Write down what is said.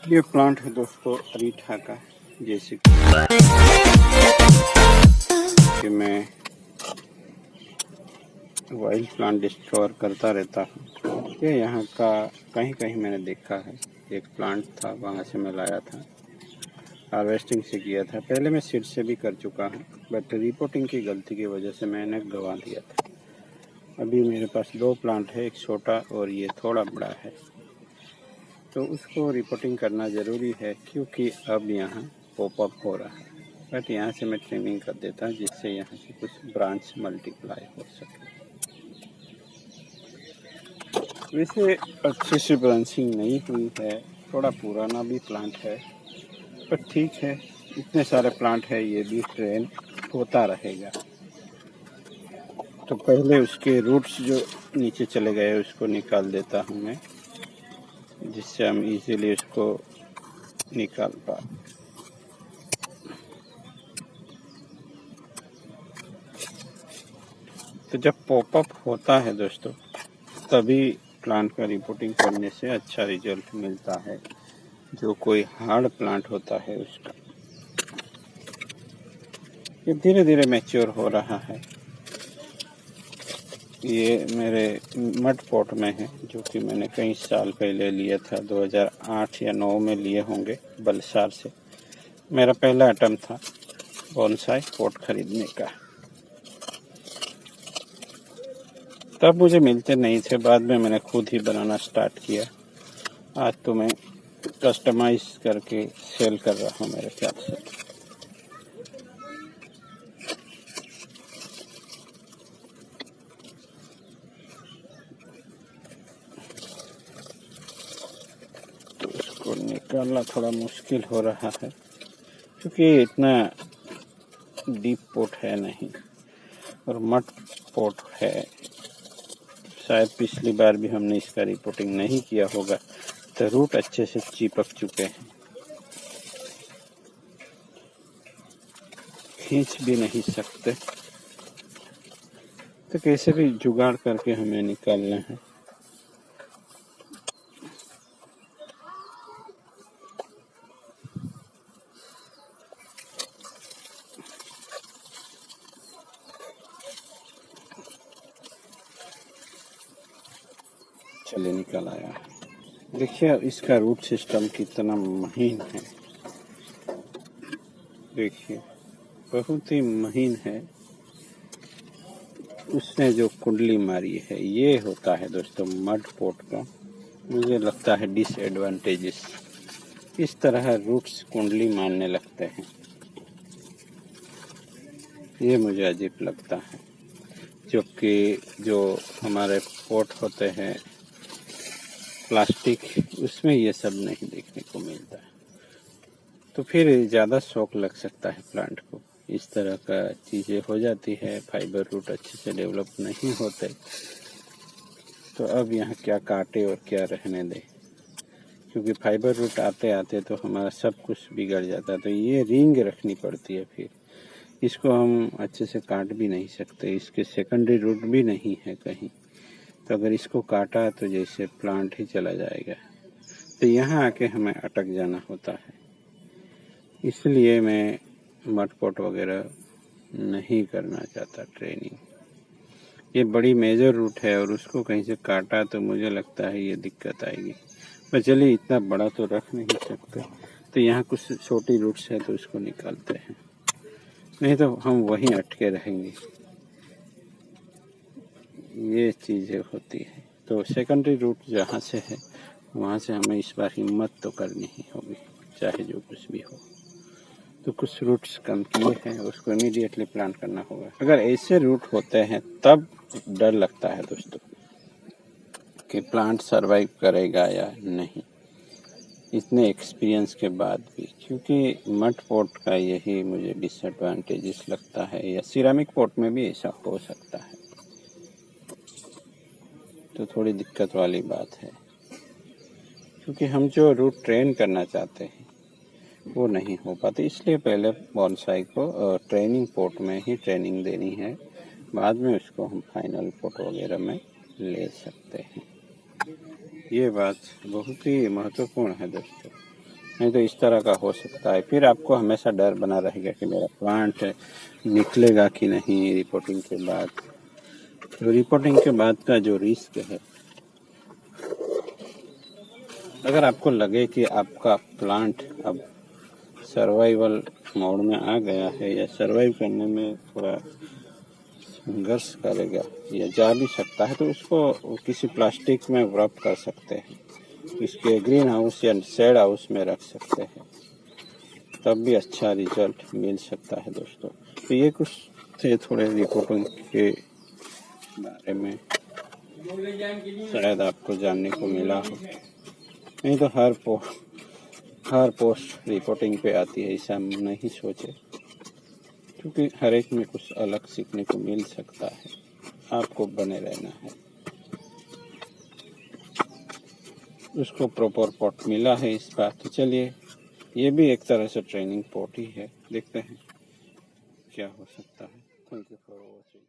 ये प्लांट है दोस्तों अरीठा का। जैसे कि मैं वाइल्ड प्लांट डिस्कवर करता रहता हूँ। ये यहाँ का कहीं कहीं मैंने देखा है। एक प्लांट था, वहाँ से मैं लाया था, हार्वेस्टिंग से किया था। पहले मैं सीड से भी कर चुका हूँ, बट रिपोर्टिंग की गलती की वजह से मैंने गंवा दिया था। अभी मेरे पास 2 प्लांट है, एक छोटा और ये थोड़ा बड़ा है। तो उसको रिपोर्टिंग करना ज़रूरी है, क्योंकि अब यहाँ पॉपअप हो रहा है। बट यहाँ से मैं ट्रिमिंग कर देता हूँ, जिससे यहाँ से कुछ ब्रांच मल्टीप्लाई हो सके। वैसे अच्छे से ब्रांचिंग नहीं हुई है, थोड़ा पुराना भी प्लांट है, पर ठीक है। इतने सारे प्लांट है, ये भी ट्रेन होता रहेगा। तो पहले उसके रूट्स जो नीचे चले गए उसको निकाल देता हूँ मैं, जिससे हम इजीली उसको निकाल पाए। तो जब पॉपअप होता है दोस्तों, तभी प्लांट का रिपोर्टिंग करने से अच्छा रिजल्ट मिलता है। जो कोई हार्ड प्लांट होता है उसका, ये धीरे धीरे मैच्योर हो रहा है। ये मेरे मड पॉट में है, जो कि मैंने कई साल पहले लिया था, 2008 या 9 में लिए होंगे बलसार से। मेरा पहला अटेम्प्ट था बोनसाई पॉट खरीदने का। तब मुझे मिलते नहीं थे, बाद में मैंने खुद ही बनाना स्टार्ट किया। आज तो मैं कस्टमाइज करके सेल कर रहा हूँ मेरे ख्याल से। तो इसको निकालना थोड़ा मुश्किल हो रहा है, क्योंकि इतना डीप पोट है नहीं और मड पोट है। शायद पिछली बार भी हमने इसका रिपोर्टिंग नहीं किया होगा, तो रूट अच्छे से चिपक चुके हैं, खींच भी नहीं सकते। तो कैसे भी जुगाड़ करके हमें निकालना है। चले निकल आया। देखिए इसका रूट सिस्टम कितना महीन है, देखिए बहुत ही महीन है। उसने जो कुंडली मारी है, ये होता है दोस्तों मड पोट का, मुझे लगता है डिसएडवांटेजेस। इस तरह रूट्स कुंडली मारने लगते हैं, ये मुझे अजीब लगता है। जबकि जो हमारे पोट होते हैं प्लास्टिक, उसमें ये सब नहीं देखने को मिलता है। तो फिर ज़्यादा शौक लग सकता है प्लांट को। इस तरह का चीज़ें हो जाती है, फाइबर रूट अच्छे से डेवलप नहीं होते। तो अब यहाँ क्या काटे और क्या रहने दे, क्योंकि फाइबर रूट आते आते तो हमारा सब कुछ बिगड़ जाता है। तो ये रिंग रखनी पड़ती है, फिर इसको हम अच्छे से काट भी नहीं सकते। इसके सेकेंडरी रूट भी नहीं है कहीं, तो अगर इसको काटा तो जैसे प्लांट ही चला जाएगा। तो यहाँ आके हमें अटक जाना होता है। इसलिए मैं मड पॉट वगैरह नहीं करना चाहता ट्रेनिंग। ये बड़ी मेजर रूट है और उसको कहीं से काटा तो मुझे लगता है ये दिक्कत आएगी। पर चलिए इतना बड़ा तो रख नहीं सकते, तो यहाँ कुछ छोटी रूट्स है तो उसको निकालते हैं, नहीं तो हम वहीं अटके रहेंगे। ये चीज़ें होती है। तो सेकेंडरी रूट जहाँ से है वहाँ से हमें इस बार हिम्मत तो करनी ही होगी, चाहे जो कुछ भी हो। तो कुछ रूट्स कम किए हैं, उसको इमीडिएटली प्लांट करना होगा। अगर ऐसे रूट होते हैं तब डर लगता है दोस्तों कि प्लांट सरवाइव करेगा या नहीं, इतने एक्सपीरियंस के बाद भी। क्योंकि मड पॉट का यही मुझे डिसएडवांटेजेस लगता है, या सिरामिक पॉट में भी ऐसा हो सकता है। तो थोड़ी दिक्कत वाली बात है, क्योंकि हम जो रूट ट्रेन करना चाहते हैं वो नहीं हो पाते। इसलिए पहले बोनसाई को ट्रेनिंग पॉट में ही ट्रेनिंग देनी है, बाद में उसको हम फाइनल पॉट वगैरह में ले सकते हैं। ये बात बहुत ही महत्वपूर्ण है दोस्तों। नहीं तो इस तरह का हो सकता है। फिर आपको हमेशा डर बना रहेगा कि मेरा प्लांट निकलेगा कि नहीं रिपोर्टिंग के बाद। तो रिपोर्टिंग के बाद का जो रिस्क है, अगर आपको लगे कि आपका प्लांट अब सर्वाइवल मोड में आ गया है या सर्वाइव करने में थोड़ा संघर्ष करेगा या जा भी सकता है, तो उसको किसी प्लास्टिक में व्रैप कर सकते हैं, इसके ग्रीन हाउस या शेड हाउस में रख सकते हैं, तब भी अच्छा रिजल्ट मिल सकता है दोस्तों। तो ये कुछ थे थोड़े रिपोर्टिंग के बारे में, शायद आपको जानने को मिला हो। नहीं तो हर पोस्ट रिपोर्टिंग पे आती है, ऐसा नहीं सोचे, क्योंकि हर एक में कुछ अलग सीखने को मिल सकता है। आपको बने रहना है। उसको प्रॉपर पॉट मिला है इस बार, तो चलिए ये भी एक तरह से ट्रेनिंग पॉट ही है, देखते हैं क्या हो सकता है। Thank you for watching.